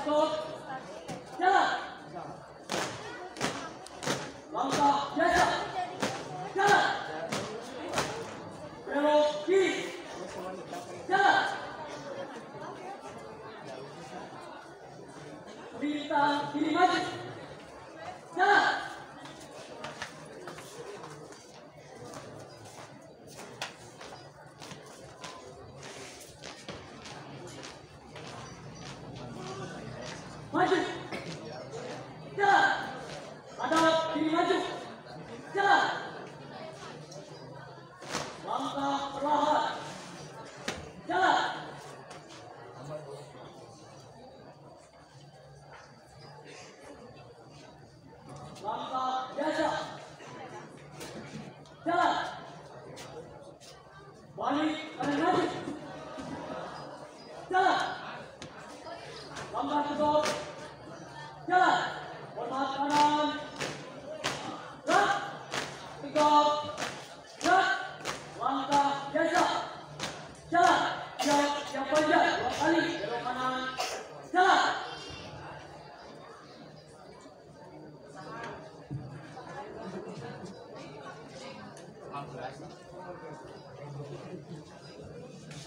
stop, jalan. Langkah biasa, jalan. Belok kiri, jalan. Bintang kiri maju, jalan. Maju, jalan. Hadap kiri maju, jalan. Langkah perlahan, jalan. Langkah biasa, jalan. Balik kanan maju, jalan. Langkah tegak, jalan. Hormat kanan, gerak, tegak, gerak. Langkah biasa, jalan. Yang panjang 2 kali, belok kanan, jalan.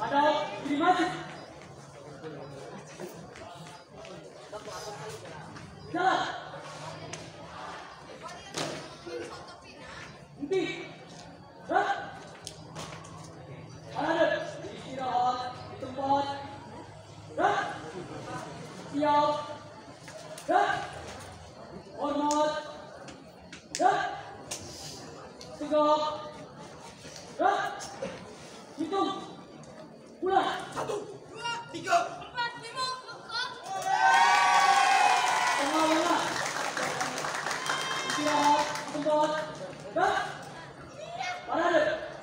Hadap kiri maju, jalan. Henti, gerak. Kanan, istirahat di tempat, gerak. Siap, gerak. Hormat, gerak. Tegak, gerak. Hitung, mulai. 1, 2, 3, 4, 5, 6. Tengah-tengah. Istirahat di tempat, gerak. Parade,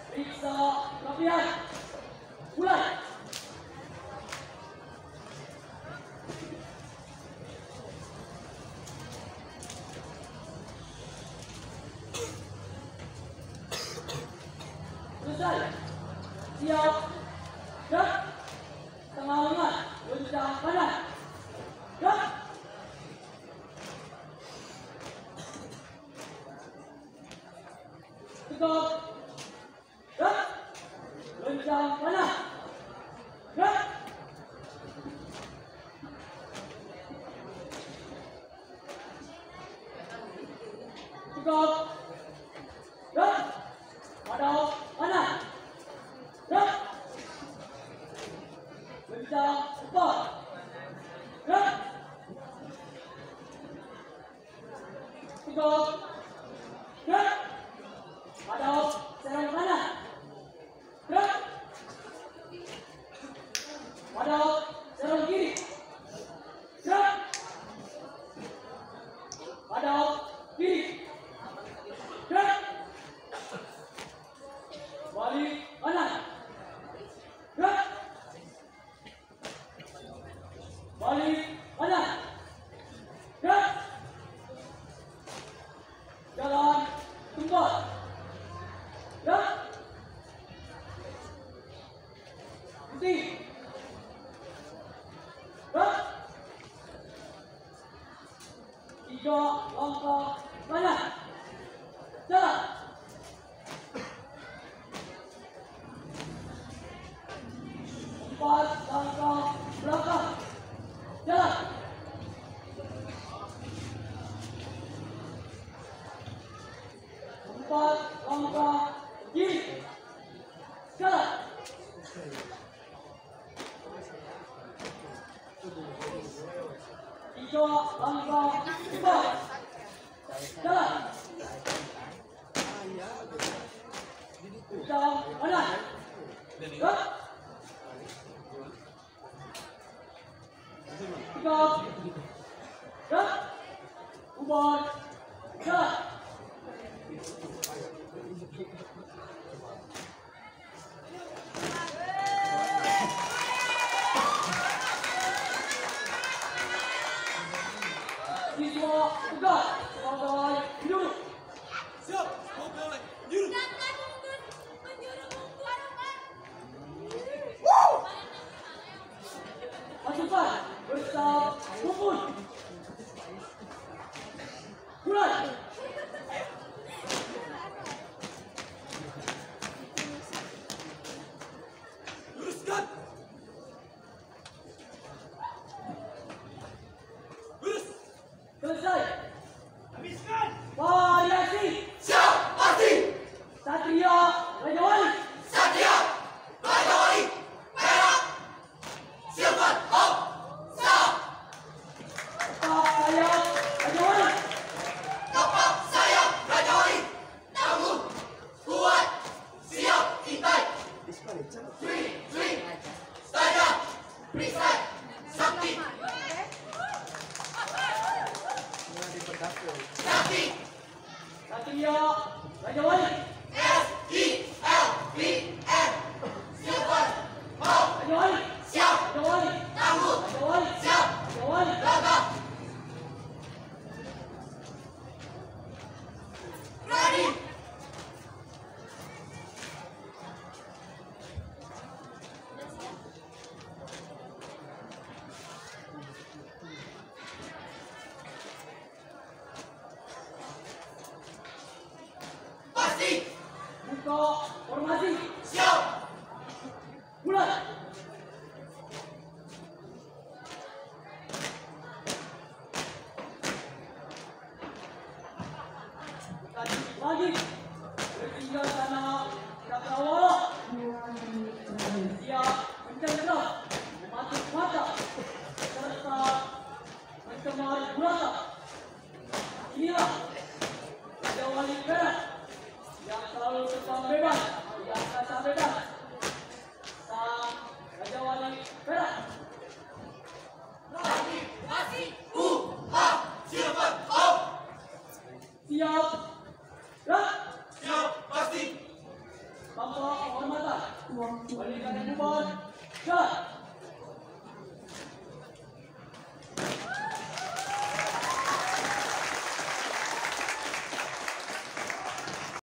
periksa latihan. Mulai. Selesai. Siap. Gerak. Tengah lengan, goncang kanan. Gerak. Tegak. Gerak. Goncang kanan. Gerak. Tegak. Gerak. Hadap kanan. Gerak. Goncang depan. Gerak. Tegak. Gerak. Hadap serang kanan. Gerak. Hadap serang kiri. Gerak. Hadap kiri. Gerak. Balik kanan. Gerak. Balik kanan. Gerak. Jalan tempat. Gerak. Henti. Gerak. 3 langkah kanan. Jalan. 4 langkah belakang. Jalan. 4 langkah kiri. Jalan. 3 langkah depan. Jalan. Goncang kanan. Gerak. Tegak. Gerak. Ubah. Jalan. Siswa tegak sebagai penyuruh. Siap, sebagai penyuruh. Pasukan bersama kumpul. Satria Raja Wali. Raja Wali. Raja Wali. Raja Wali. Raja Wali. Buka formasi. Mulai. Lagi. Bertinggal sana. Tidak terawal. Siap. Mencegah. Mematuk mata. Serta mencemari bulata. Inilah Raja Wali Perak yang selalu terbang bebas di angkasa bebas. Sang Raja Wali Perak. Siap. Tanpa penghormatan. Wali Kandang Buban. Jalan.